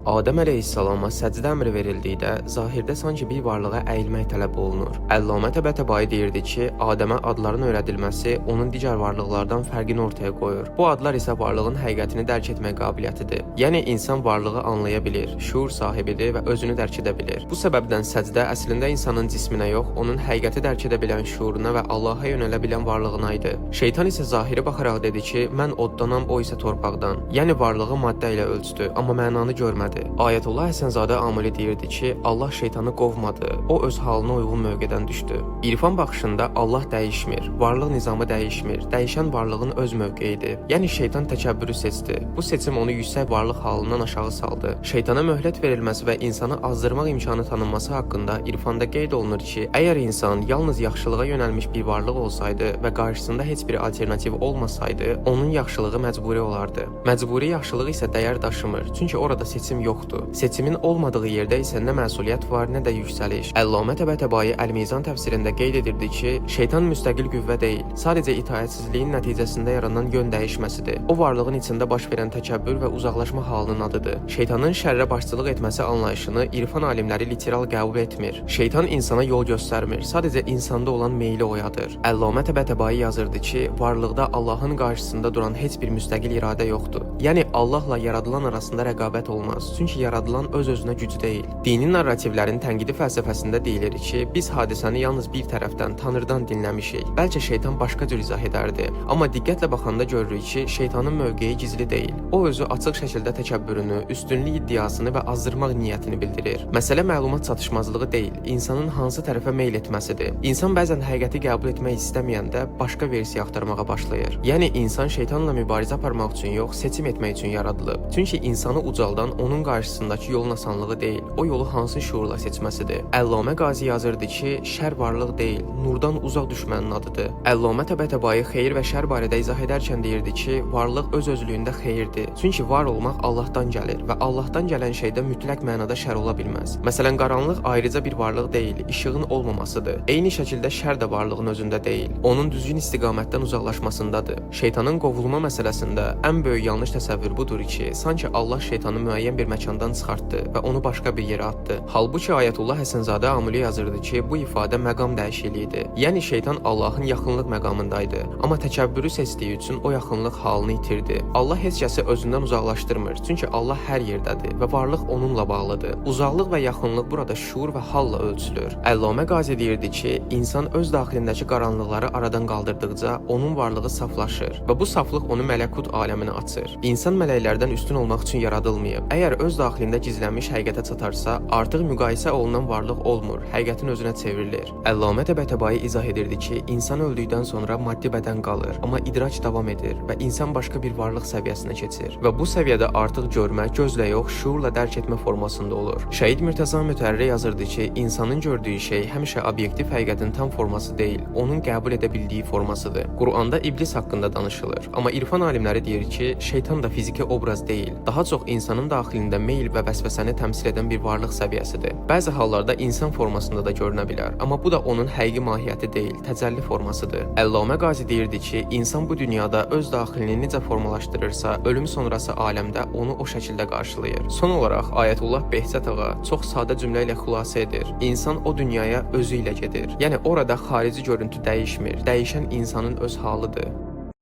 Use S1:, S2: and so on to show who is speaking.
S1: Adəm əleyhissalama səcdə əmri verildikdə zahirdə sanki bir varlığa əyilmək tələb olunur. Əllamə Təbətəbai deyirdi ki, Adəmə adların öyrədilməsi onun digər varlıqlardan fərqini ortaya qoyur. Bu adlar isə varlığın həqiqətini dərk etmək qabiliyyətidir. Yəni insan varlığı anlaya bilir, şuur sahibidir və özünü dərk edə bilir. Bu səbəbdən səcdə əslində insanın cisminə yox, onun həqiqəti dərk edə bilən şuuruna və Allaha yönələ bilən varlığına idi. Şeytan isə zahiri baxaraq dedi ki, mən oddanam, o isə torpaqdan. Yəni varlığı maddə ilə ölçdü, amma mənanı görmədi. Ayətullah Həsənzadə Amuli deyirdi ki, Allah şeytanı qovmadı, o öz halına uyğun mövqedən düşdü. İrfan baxışında Allah dəyişmir, varlıq nizamı dəyişmir, dəyişən varlığın öz mövqeyidir. Yəni şeytan təkəbbürü seçdi. Bu seçim onu yüksək varlıq halından aşağı saldı. Şeytana möhlət verilməsi və insanı azdırmaq imkanı tanınması haqqında İrfanda qeyd olunur ki, əgər insan yalnız yaxşılığa yönəlmiş bir varlıq olsaydı və qarşısında heç bir alternativ olmasaydı, onun yaxşılığı məcburi olardı. Məcburi yaxşılıq isə dəyər daşımır, çünki orada seçim yoxdur. Seçimin olmadığı yerdə isə nə məsuliyyət var, nə də yüksəliş. Əllamə Təbətəbai Əl-Mizan təfsirində qeyd edirdi ki, şeytan müstəqil qüvvə deyil, sadəcə itaətsizliyin nəticəsində yaranan yön dəyişməsidir. O varlığın içində baş verən təkəbbür və uzaqlaşma halının adıdır. Şeytanın şərrə başçılıq etməsi anlayışını İrfan alimləri literal qəbul etmir. Şeytan insana yol göstərmir, sadəcə insanda olan meyli oyadır. Əllamə Təbətəbai yazırdı ki, varlıqda Allahın qarşısında duran heç bir müstəqil iradə yoxdur. Yəni Allahla yaradılan arasında rəqabət olmaz. Çünki yaradılan öz-özünə güc deyil. Dini narrativlərin tənqidi fəlsəfəsində deyilir ki, biz hadisəni yalnız bir tərəfdən, Tanrıdan dinləmişik. Bəlkə şeytan başqa cür izah edərdi. Amma diqqətlə baxanda görürük ki, şeytanın mövqeyi gizli deyil. O özü açıq şəkildə təkəbbürünü, üstünlük iddiasını və azdırmaq niyyətini bildirir. Məsələ məlumat çatışmazlığı deyil, insanın hansı tərəfə meyl etməsidir. İnsan bəzən həqiqəti qəbul etmək istəməyəndə başqa versiya axtarmağa başlayır. Yəni insan şeytanla mübarizə aparmaq üçün yox, seçim etmək üçün yaradılıb. Çünki insanı ucaldan onun qarşısındakı yolun asanlığı deyil, o yolu hansı şuurla seçməsidir. Əllamə Qazi yazırdı ki, şər varlıq deyil, nurdan uzaq düşmənin adıdır. Əllamə Təbətəbai xeyir və şər barədə izah edərkən deyirdi ki, varlıq öz-özlüyündə xeyirdir. Çünki var olmaq Allahdan gəlir və Allahdan gələn şeydə mütləq mənada şər ola bilməz. Məsələn, qaranlıq ayrıca bir varlıq deyil, işığın olmamasıdır. Eyni şəkildə şər də varlığın özündə deyil, onun düzgün istiqamətdən uzaqlaşmasındadır. Şeytanın qovulma məsələsində ən böyük yanlış təsəvvür budur ki, sanki Allah şeytanı müəyyən bir məkandan çıxartdı və onu başqa bir yerə atdı. Halbuki Ayətullah Həsənzadə Amuli yazırdı ki, bu ifadə məqam dəyişikliyidir. Yəni şeytan Allahın yaxınlıq məqamındaydı, amma təkəbbürü seçdiyi üçün o yaxınlıq halını itirdi. Allah heç kəsi özündən uzaqlaşdırmır, çünki Allah hər yerdədir və varlıq onunla bağlıdır. Uzaqlıq və yaxınlıq burada şuur və halla ölçülür. Əllamə Qazi deyirdi ki, insan öz daxilindəki qaranlıqları aradan qaldırdıqca onun varlığı saflaşır və bu saflıq onu mələkut aləminə açır. İnsan mələklərdən üstün olmaq üçün yaradılmayıb. Əgər öz daxilində gizlənmiş həqiqətə çatarsa, artıq müqayisə olunan varlıq olmur, həqiqətin özünə çevrilir. Əllamə Təbətəbai izah edirdi ki, insan öldükdən sonra maddi bədən qalır, amma idrak davam edir və insan başqa bir varlıq səviyyəsinə keçir. Və bu səviyyədə artıq görmə, gözlə yox, şuurla dərk etmə formasında olur. Şəhid Mürtəza Mütərri yazırdı ki, insanın gördüyü şey həmişə obyektiv həqiqətin tam forması deyil, onun qəbul edə bildiyi formasıdır. Quranda iblis haqqında danışılır, amma İrfan alimləri deyir ki, şeytan da fiziki obraz deyil, daha çox insanın daxilində meyl və vəsvəsəni təmsil edən bir varlıq səviyyəsidir. Bəzi hallarda insan formasında da görünə bilər, amma bu da onun həqiqi mahiyyəti deyil, təcəlli formasıdır. Əllamə Qazi deyirdi ki, insan bu dünyada öz daxilini necə formalaşdırırsa, ölüm sonrası aləmdə onu o şəkildə qarşılayır. Son olaraq Ayətullah Behzət ağa çox sadə cümlə ilə xülasə edir. İnsan o dünyaya özü ilə gedir. Yəni orada xarici görüntü dəyişmir, dəyişən insanın öz halıdır.